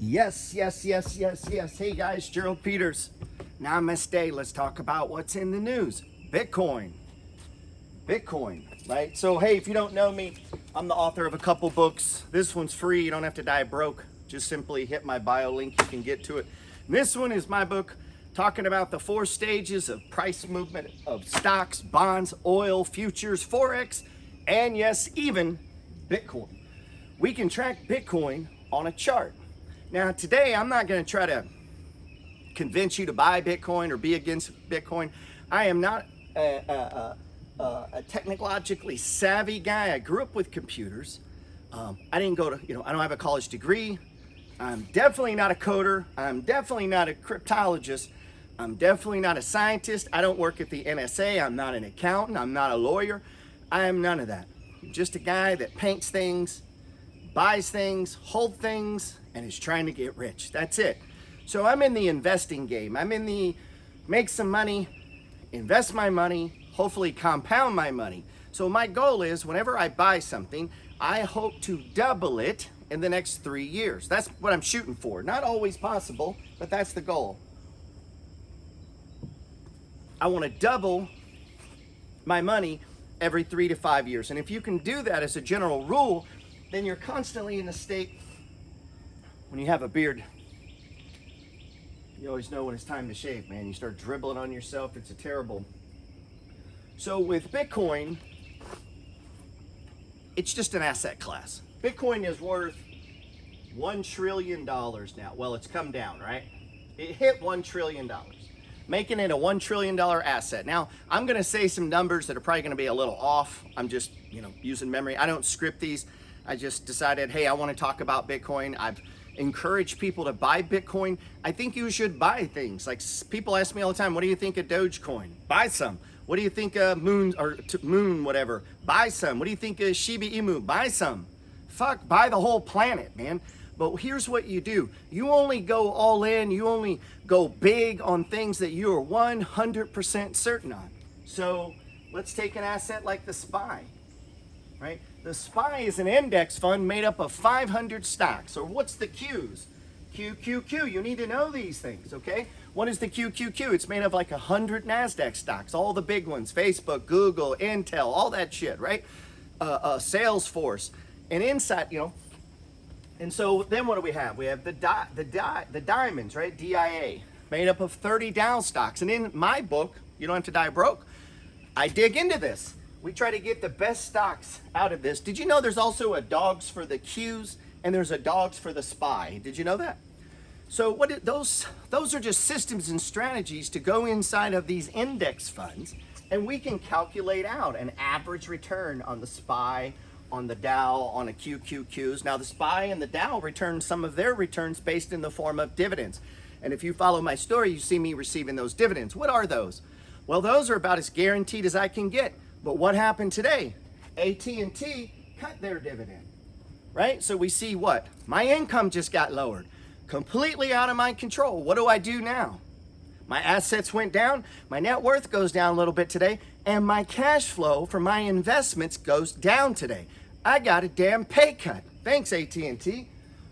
Yes. Hey guys, Gerald Peters. Namaste. Let's talk about what's in the news. Bitcoin, right? So, hey, if you don't know me, I'm the author of a couple books. This one's free. You don't have to die broke. Just simply hit my bio link. You can get to it. And this one is my book talking about the 4 stages of price movement of stocks, bonds, oil, futures, Forex, and yes, even Bitcoin. We can track Bitcoin on a chart. Now, today, I'm not going to try to convince you to buy Bitcoin or be against Bitcoin. I am not a technologically savvy guy. I grew up with computers. I didn't go to, I don't have a college degree. I'm definitely not a coder. I'm definitely not a cryptologist. I'm definitely not a scientist. I don't work at the NSA. I'm not an accountant. I'm not a lawyer. I am none of that. I'm just a guy that paints things, buys things, holds things, and is trying to get rich. That's it. So I'm in the investing game. I'm in the make some money, invest my money, hopefully compound my money. So my goal is whenever I buy something, I hope to double it in the next 3 years. That's what I'm shooting for. Not always possible, but that's the goal. I want to double my money every 3 to 5 years. And if you can do that as a general rule, then you're constantly in a state. When you have a beard, you always know when it's time to shave, man. You start dribbling on yourself. It's a terrible. So with Bitcoin, it's just an asset class. Bitcoin is worth $1 trillion now. Well, it's come down, right? It hit $1 trillion, making it a $1 trillion asset. Now, I'm going to say some numbers that are probably going to be a little off. I'm just, using memory. I don't script these. I just decided, hey, I want to talk about Bitcoin. I've encouraged people to buy Bitcoin. I think you should buy things. Like people ask me all the time, what do you think of Dogecoin? Buy some. What do you think of Moon, whatever? Buy some. What do you think of Shiba Inu? Buy some. Fuck, buy the whole planet, man. But here's what you do. You only go all in. You only go big on things that you are 100% certain on. So let's take an asset like the SPY, right? The SPY is an index fund made up of 500 stocks. Or what's the Qs? QQQ. You need to know these things, okay? What is the QQQ? It's made of like 100 NASDAQ stocks, all the big ones, Facebook, Google, Intel, all that shit, right? Salesforce. And inside, and so then what do we have? We have the diamonds, right? DIA, made up of 30 Dow stocks. And in my book, You Don't Have to Die Broke, I dig into this. We try to get the best stocks out of this. Did you know there's also a dogs for the Qs and there's a dogs for the SPY? Did you know that? So those are just systems and strategies to go inside of these index funds, and we can calculate out an average return on the SPY, on the Dow, on a QQQs. Now the SPY and the Dow return some of their returns based in the form of dividends. And if you follow my story, you see me receiving those dividends. What are those? Well, those are about as guaranteed as I can get. But what happened today? AT&T cut their dividend, right? So we see what? My income just got lowered. Completely out of my control. What do I do now? My assets went down. My net worth goes down a little bit today. And my cash flow for my investments goes down today. I got a damn pay cut. Thanks, AT&T.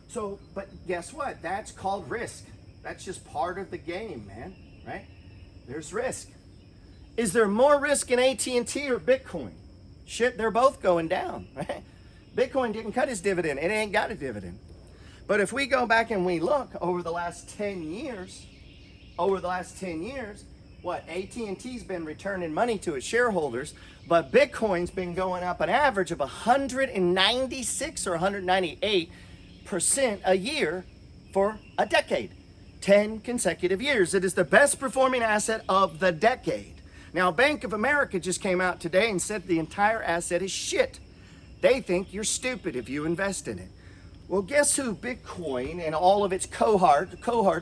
So, but guess what? That's called risk. That's just part of the game, man, right? There's risk. Is there more risk in AT&T or Bitcoin? Shit, they're both going down, right? Bitcoin didn't cut his dividend. It ain't got a dividend. But if we go back and we look over the last 10 years, what? AT&T's been returning money to its shareholders, but Bitcoin's been going up an average of 196 or 198% a year for a decade. 10 consecutive years. It is the best performing asset of the decade. Now, Bank of America just came out today and said the entire asset is shit. They think you're stupid if you invest in it. Well, guess who Bitcoin and all of its cohorts,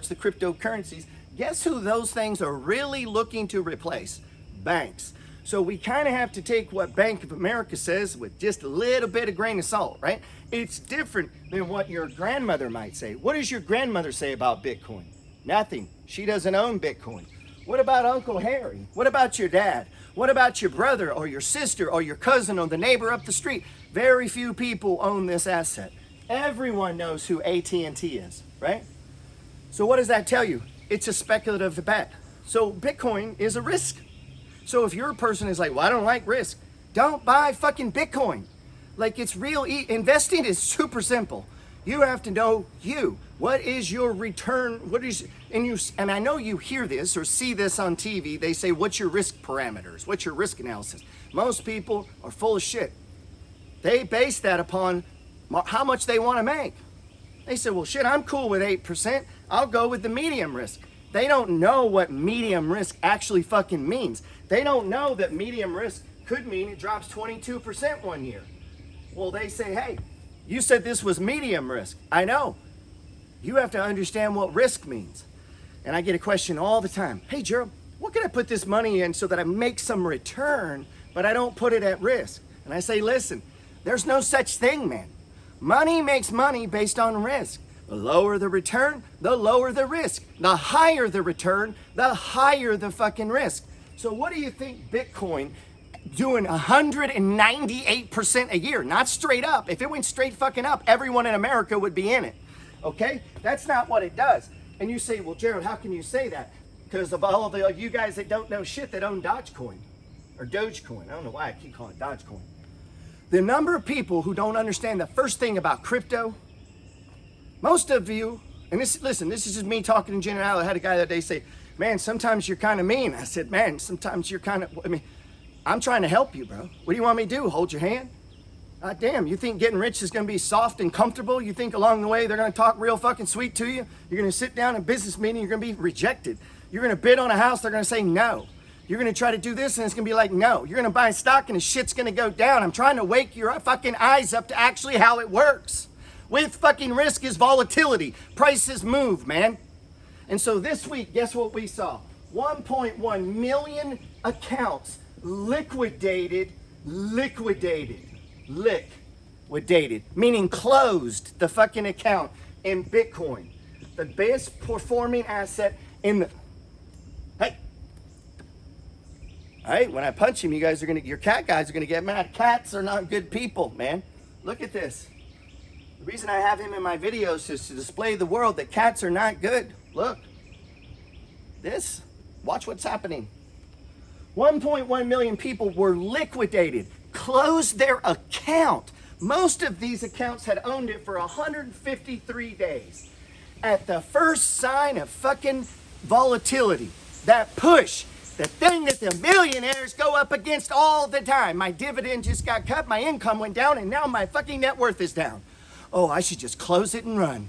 the cryptocurrencies, guess who those things are really looking to replace? Banks. So we kind of have to take what Bank of America says with just a little bit of grain of salt, right? It's different than what your grandmother might say. What does your grandmother say about Bitcoin? Nothing. She doesn't own Bitcoin. What about Uncle Harry? What about your dad? What about your brother or your sister or your cousin or the neighbor up the street? Very few people own this asset. Everyone knows who AT&T is. right? So what does that tell you? It's a speculative bet. So Bitcoin is a risk. So if your person is like, well, I don't like risk, don't buy fucking Bitcoin. Like, it's real. Investing is super simple. You have to know what is your return? And I know you hear this or see this on TV. They say, what's your risk parameters? What's your risk analysis? Most people are full of shit. They base that upon how much they want to make. They say, well, shit, I'm cool with 8%. I'll go with the medium risk. They don't know what medium risk actually fucking means. They don't know that medium risk could mean it drops 22% one year. Well, they say, hey, you said this was medium risk. I know. You have to understand what risk means. And I get a question all the time. Hey, Gerald, what can I put this money in so that I make some return, but I don't put it at risk? And I say, listen, there's no such thing, man. Money makes money based on risk. The lower the return, the lower the risk. The higher the return, the higher the fucking risk. So what do you think Bitcoin doing 198% a year, not straight up? If it went straight fucking up, everyone in America would be in it. Okay? That's not what it does. And you say, well, Gerald, how can you say that? Because of all of you guys that don't know shit that own Dogecoin or Dogecoin. I don't know why I keep calling it Dogecoin. The number of people who don't understand the first thing about crypto, most of you, and listen, this is just me talking in general. I had a guy that day say, man, sometimes you're kind of mean. I said, man, sometimes you're kind of, I'm trying to help you, bro. What do you want me to do? Hold your hand? God damn, you think getting rich is going to be soft and comfortable? You think along the way they're going to talk real fucking sweet to you? You're going to sit down in a business meeting, you're going to be rejected. You're going to bid on a house, they're going to say no. You're going to try to do this and it's going to be like no. You're going to buy stock and the shit's going to go down. I'm trying to wake your fucking eyes up to actually how it works. With fucking risk is volatility. Prices move, man. And so this week, guess what we saw? 1.1 million accounts liquidated, meaning closed the fucking account in Bitcoin. The best performing asset in the, hey. All right, when I punch him, your cat guys are gonna get mad. Cats are not good people, man. Look at this. The reason I have him in my videos is to display the world that cats are not good. Look, this, watch what's happening. 1.1 million people were liquidated, closed their account. Most of these accounts had owned it for 153 days. At the first sign of fucking volatility, that push, the thing that the millionaires go up against all the time. My dividend just got cut, my income went down, and now my fucking net worth is down. Oh, I should just close it and run.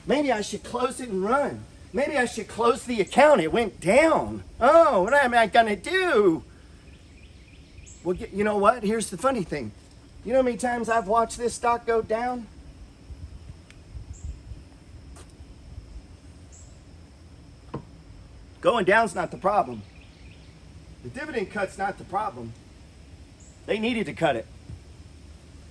Maybe I should close it and run. Maybe I should close the account. It went down. Oh, what am I gonna do? Well, you know what? Here's the funny thing. You know how many times I've watched this stock go down? Going down's not the problem. The dividend cut's not the problem. They needed to cut it.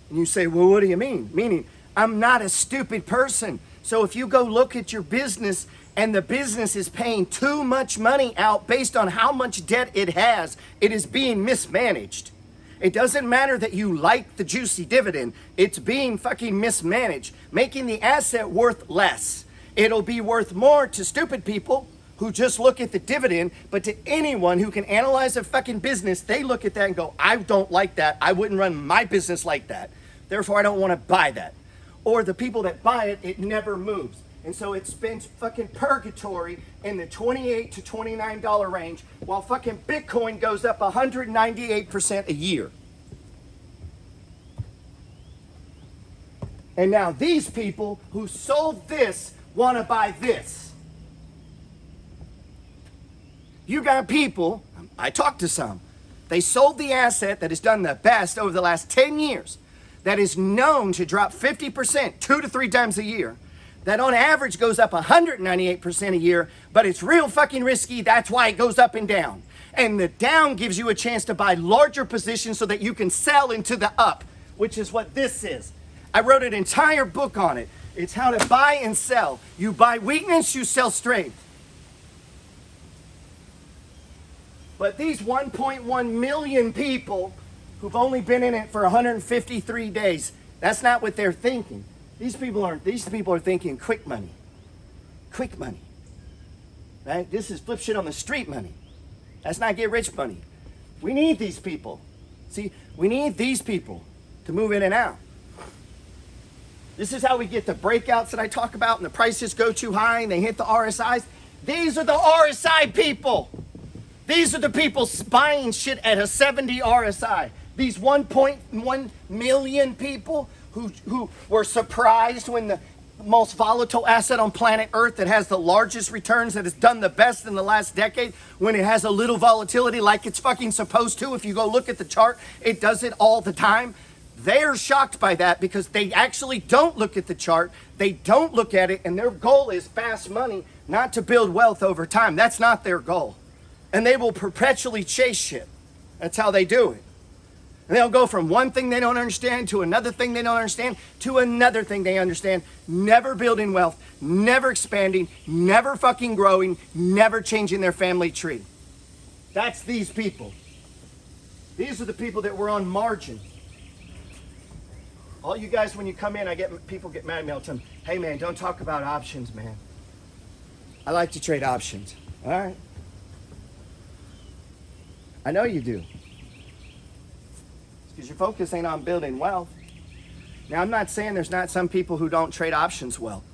And you say, well, what do you mean? Meaning, I'm not a stupid person. So if you go look at your business and the business is paying too much money out based on how much debt it has, it is being mismanaged. It doesn't matter that you like the juicy dividend. It's being fucking mismanaged, making the asset worth less. It'll be worth more to stupid people who just look at the dividend, but to anyone who can analyze a fucking business, they look at that and go, I don't like that. I wouldn't run my business like that. Therefore, I don't want to buy that. Or the people that buy it, it never moves. And so it spends fucking purgatory in the $28 to $29 range while fucking Bitcoin goes up 198% a year. And now these people who sold this want to buy this. You got people, I talked to some, they sold the asset that has done the best over the last 10 years, that is known to drop 50%, 2 to 3 times a year, that on average goes up 198% a year, but it's real fucking risky. That's why it goes up and down. And the down gives you a chance to buy larger positions so that you can sell into the up, which is what this is. I wrote an entire book on it. It's how to buy and sell. You buy weakness, you sell strength. But these 1.1 million people who've only been in it for 153 days, that's not what they're thinking. These people are thinking quick money. quick money, right? This is flip shit on the street money. That's not get rich money. We need these people. See, we need these people to move in and out. This is how we get the breakouts that I talk about, and the prices go too high and they hit the RSIs. These are the RSI people. These are the people buying shit at a 70 RSI. These 1.1 million people who were surprised when the most volatile asset on planet Earth that has the largest returns, that has done the best in the last decade, when it has a little volatility like it's fucking supposed to. If you go look at the chart, it does it all the time. They're shocked by that because they actually don't look at the chart. They don't look at it, and their goal is fast money, not to build wealth over time. That's not their goal. And they will perpetually chase shit. That's how they do it. And they'll go from one thing they don't understand to another thing they don't understand to another thing they understand. Never building wealth, never expanding, never fucking growing, never changing their family tree. That's these people. These are the people that were on margin. All you guys, when you come in, people get mad at me all the time. Hey man, don't talk about options, man. I like to trade options. All right. I know you do. Because your focus ain't on building wealth. Now, I'm not saying there's not some people who don't trade options well.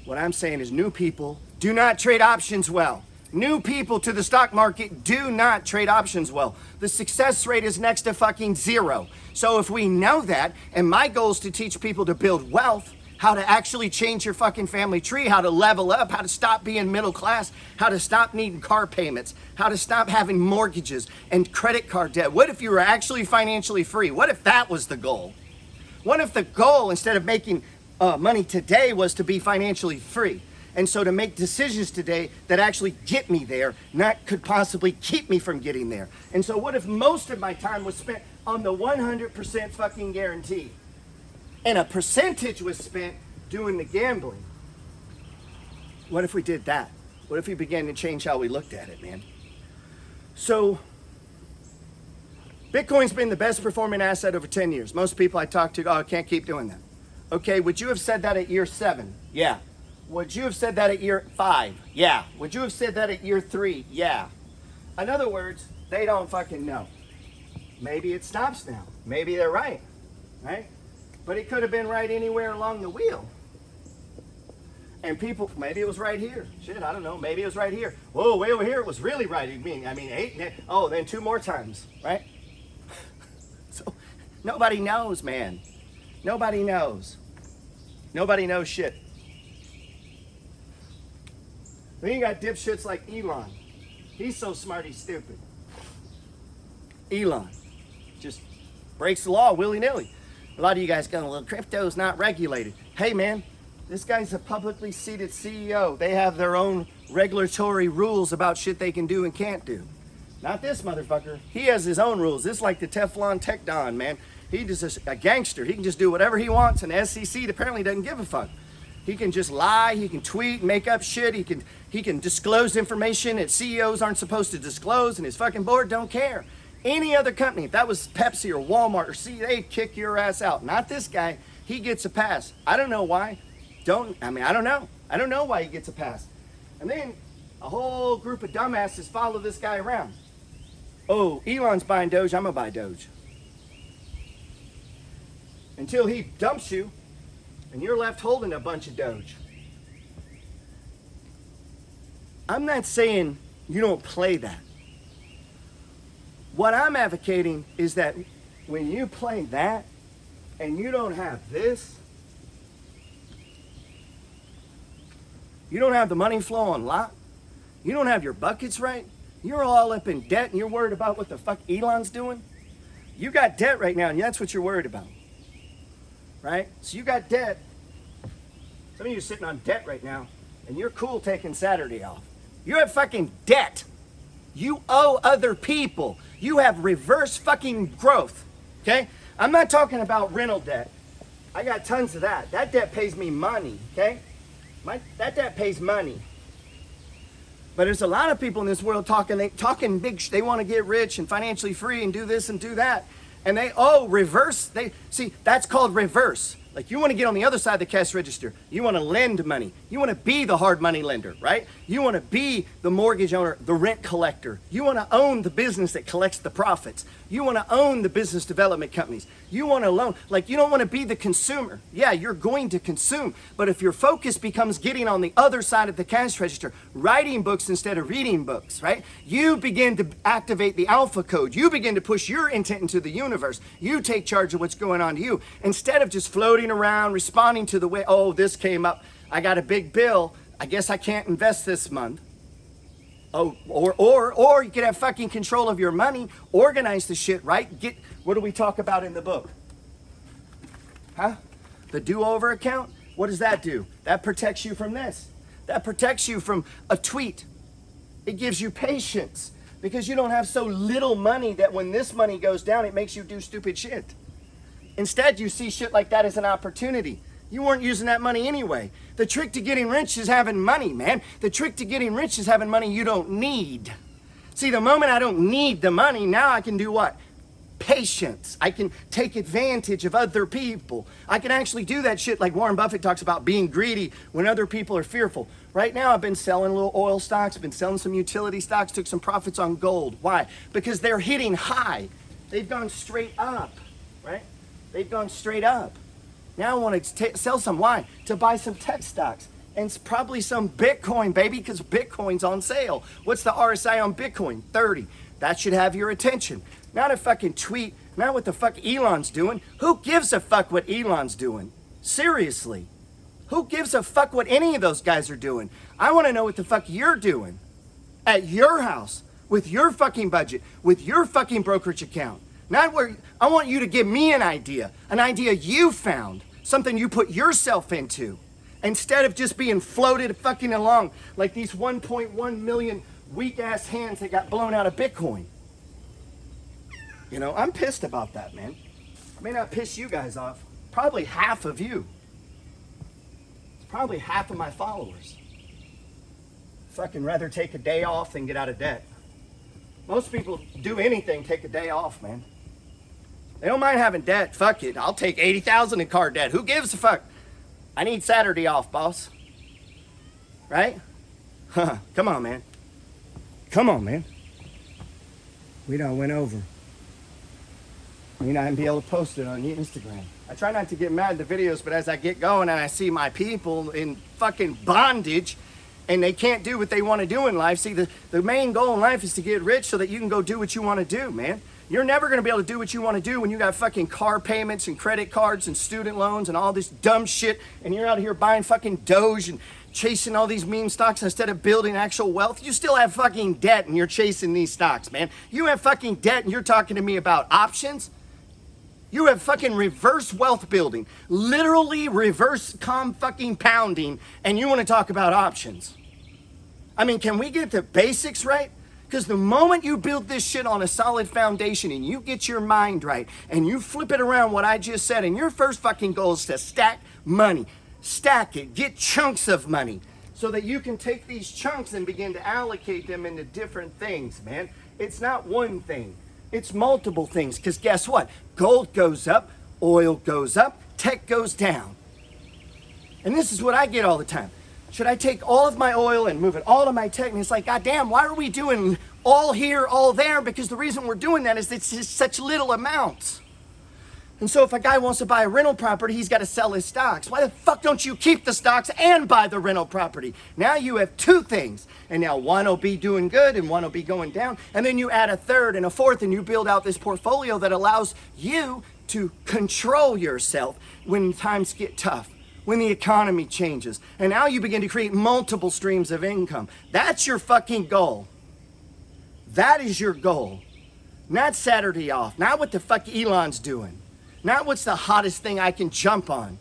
What I'm saying is new people do not trade options well. New people to the stock market do not trade options well. The success rate is next to fucking zero. So if we know that, and my goal is to teach people to build wealth, how to actually change your fucking family tree, how to level up, how to stop being middle class, how to stop needing car payments, how to stop having mortgages and credit card debt. What if you were actually financially free? What if that was the goal? What if the goal, instead of making money today, was to be financially free? And so to make decisions today that actually get me there, not could possibly keep me from getting there. And so what if most of my time was spent on the 100% fucking guarantee? And a percentage was spent doing the gambling. What if we did that? What if we began to change how we looked at it, man? So, Bitcoin's been the best performing asset over 10 years. Most people I talk to, oh, I can't keep doing that. Okay, would you have said that at year 7? Yeah. Would you have said that at year 5? Yeah. Would you have said that at year 3? Yeah. In other words, they don't fucking know. Maybe it stops now. Maybe they're right, right? But it could have been right anywhere along the wheel. And people, maybe it was right here. Shit, I don't know. Maybe it was right here. Whoa, way over here it was really right. I mean 8, oh, then 2 more times, right? So nobody knows, man. Nobody knows. Nobody knows shit. Then you got dipshits like Elon. He's so smart, he's stupid. Elon just breaks the law willy-nilly. A lot of you guys going, well, crypto's not regulated. Hey, man, this guy's a publicly seated CEO. They have their own regulatory rules about shit they can do and can't do. Not this motherfucker. He has his own rules. This is like the Teflon Tech Don, man. He's just a gangster. He can just do whatever he wants, and the SEC apparently doesn't give a fuck. He can just lie, he can tweet, make up shit, he can disclose information that CEOs aren't supposed to disclose, and his fucking board don't care. Any other company, if that was Pepsi or Walmart or they'd kick your ass out. Not this guy. He gets a pass. I don't know why. I don't know. I don't know why he gets a pass. And then a whole group of dumbasses follow this guy around. Oh, Elon's buying Doge, I'm gonna buy Doge. Until he dumps you, and you're left holding a bunch of Doge. I'm not saying you don't play that. What I'm advocating is that when you play that and you don't have this, you don't have the money flow on lock, you don't have your buckets right, you're all up in debt and you're worried about what the fuck Elon's doing. You got debt right now and that's what you're worried about. Right? So you got debt. Some of you are sitting on debt right now and you're cool taking Saturday off. You have fucking debt. You owe other people. You have reverse fucking growth, okay? I'm not talking about rental debt. I got tons of that. That debt pays me money, okay? That debt pays money. But there's a lot of people in this world talking big. They want to get rich and financially free and do this and do that. And they reverse. See, that's called reverse. Like you want to get on the other side of the cash register. You want to lend money. You want to be the hard money lender, right? You want to be the mortgage owner, the rent collector. You want to own the business that collects the profits. You want to own the business development companies. You want to loan. Like you don't want to be the consumer. Yeah, you're going to consume. But if your focus becomes getting on the other side of the cash register, writing books instead of reading books, right? You begin to activate the alpha code. You begin to push your intent into the universe. You take charge of what's going on to you. Instead of just floating around, responding to the way, oh, this came up, I got a big bill, I guess I can't invest this month. Oh, or you can have fucking control of your money, organize the shit, right? What do we talk about in the book? Huh? The do-over account? What does that do? That protects you from this. That protects you from a tweet. It gives you patience because you don't have so little money that when this money goes down, it makes you do stupid shit. Instead, you see shit like that as an opportunity. You weren't using that money anyway. The trick to getting rich is having money, man. The trick to getting rich is having money you don't need. See, the moment I don't need the money, now I can do what? Patience. I can take advantage of other people. I can actually do that shit like Warren Buffett talks about being greedy when other people are fearful. Right now, I've been selling little oil stocks, been selling some utility stocks, took some profits on gold. Why? Because they're hitting high. They've gone straight up, right? They've gone straight up. Now I want to sell some. Why? To buy some tech stocks and probably some Bitcoin, baby, because Bitcoin's on sale. What's the RSI on Bitcoin? 30. That should have your attention. Not a fucking tweet, not what the fuck Elon's doing. Who gives a fuck what Elon's doing? Seriously. Who gives a fuck what any of those guys are doing? I want to know what the fuck you're doing at your house with your fucking budget, with your fucking brokerage account. Not where I want you to give me an idea you found, something you put yourself into, instead of just being floated fucking along like these 1.1 million weak ass hands that got blown out of Bitcoin. You know, I'm pissed about that, man. I may not piss you guys off. Probably half of you. It's probably half of my followers. Fucking rather take a day off than get out of debt. Most people do anything, take a day off, man. They don't mind having debt. Fuck it. I'll take $80,000 in car debt. Who gives a fuck? I need Saturday off, boss. Right? Huh. Come on, man. Come on, man. We done went over. You're not gonna be able to post it on your Instagram. I try not to get mad at the videos, but as I get going and I see my people in fucking bondage and they can't do what they want to do in life. See, the main goal in life is to get rich so that you can go do what you want to do, man. You're never going to be able to do what you want to do when you got fucking car payments and credit cards and student loans and all this dumb shit, and you're out here buying fucking Doge and chasing all these meme stocks instead of building actual wealth. You still have fucking debt and you're chasing these stocks, man. You have fucking debt and you're talking to me about options. You have fucking reverse wealth building, literally reverse fucking pounding, and you want to talk about options. I mean, can we get the basics right? Because the moment you build this shit on a solid foundation and you get your mind right and you flip it around what I just said, and your first fucking goal is to stack money, stack it, get chunks of money so that you can take these chunks and begin to allocate them into different things, man. It's not one thing. It's multiple things, because guess what? Gold goes up, oil goes up, tech goes down. And this is what I get all the time. Should I take all of my oil and move it all to my tech? And it's like, goddamn, why are we doing all here, all there? Because the reason we're doing that is it's just such little amounts. And so if a guy wants to buy a rental property, he's got to sell his stocks. Why the fuck don't you keep the stocks and buy the rental property? Now you have two things. And now one will be doing good and one will be going down. And then you add a third and a fourth and you build out this portfolio that allows you to control yourself when times get tough, when the economy changes. And now you begin to create multiple streams of income. That's your fucking goal. That is your goal. Not Saturday off. Not what the fuck Elon's doing. Not what's the hottest thing I can jump on,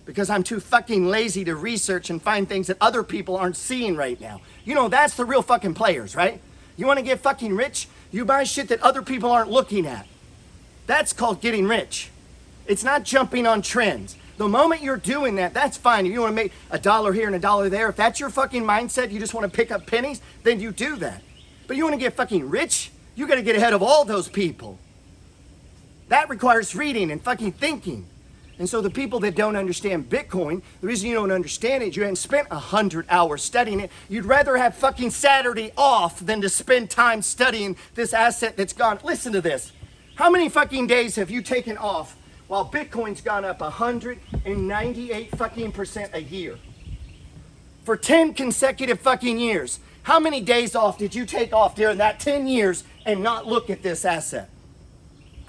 because I'm too fucking lazy to research and find things that other people aren't seeing right now. You know, that's the real fucking players, right? You want to get fucking rich? You buy shit that other people aren't looking at. That's called getting rich. It's not jumping on trends. The moment you're doing that, that's fine. If you want to make $1 here and $1 there, if that's your fucking mindset, you just want to pick up pennies, then you do that. But you want to get fucking rich? You got to get ahead of all those people. That requires reading and fucking thinking. And so the people that don't understand Bitcoin, the reason you don't understand it is you hadn't spent 100 hours studying it. You'd rather have fucking Saturday off than to spend time studying this asset that's gone. Listen to this. How many fucking days have you taken off while Bitcoin's gone up 198 fucking % a year? For 10 consecutive fucking years. How many days off did you take off during that 10 years and not look at this asset?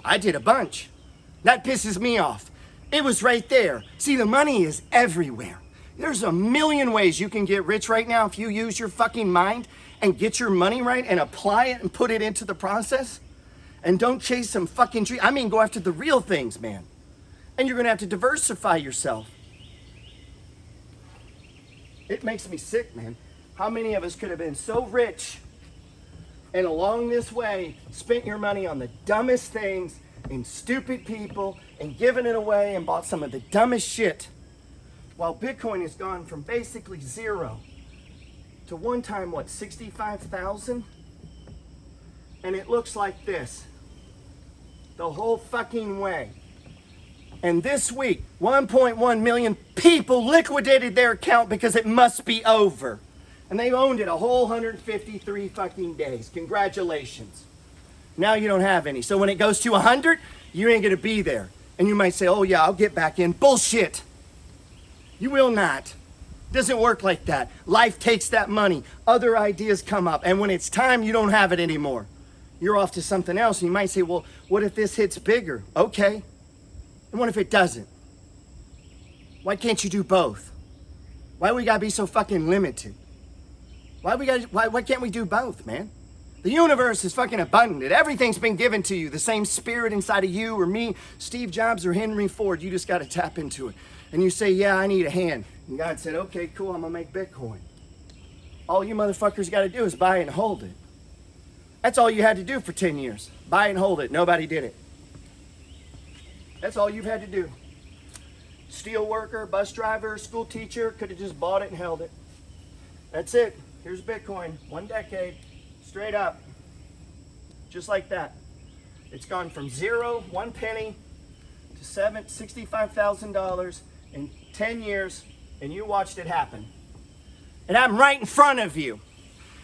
I did a bunch. That pisses me off. It was right there. See, the money is everywhere. There's a million ways you can get rich right now if you use your fucking mind and get your money right and apply it and put it into the process. And don't chase some fucking dream. I mean, go after the real things, man. And you're gonna have to diversify yourself. It makes me sick, man. How many of us could have been so rich and along this way spent your money on the dumbest things and stupid people and given it away and bought some of the dumbest shit, while Bitcoin has gone from basically zero to one time, what, 65,000? And it looks like this the whole fucking way. And this week, 1.1 million people liquidated their account because it must be over. And they've owned it a whole 153 fucking days. Congratulations. Now you don't have any. So when it goes to 100, you ain't gonna be there. And you might say, oh yeah, I'll get back in. Bullshit. You will not. Doesn't work like that. Life takes that money. Other ideas come up. And when it's time, you don't have it anymore. You're off to something else. And you might say, well, what if this hits bigger? Okay. And what if it doesn't? Why can't you do both? Why we gotta be so fucking limited? Why can't we do both, man? The universe is fucking abundant. Everything's been given to you. The same spirit inside of you or me, Steve Jobs or Henry Ford. You just got to tap into it. And you say, yeah, I need a hand. And God said, okay, cool, I'm going to make Bitcoin. All you motherfuckers got to do is buy and hold it. That's all you had to do for 10 years. Buy and hold it. Nobody did it. That's all you've had to do. Steel worker, bus driver, school teacher could have just bought it and held it. That's it. Here's Bitcoin. 1 decade. Straight up. Just like that. It's gone from 0, 1 penny, to $65,000 in 10 years, and you watched it happen. And I'm right in front of you.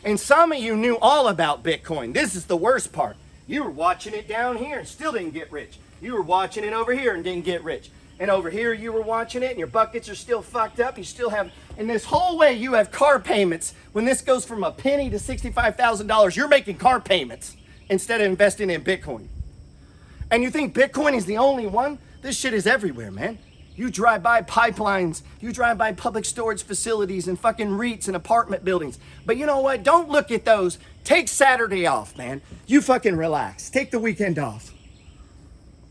And some of you knew all about Bitcoin. This is the worst part. You were watching it down here and still didn't get rich. You were watching it over here and didn't get rich. And over here you were watching it and your buckets are still fucked up. You still have, in this whole way you have car payments. When this goes from a penny to $65,000, you're making car payments instead of investing in Bitcoin. And you think Bitcoin is the only one? This shit is everywhere, man. You drive by pipelines, you drive by public storage facilities and fucking REITs and apartment buildings. But you know what? Don't look at those. Take Saturday off, man. You fucking relax. Take the weekend off.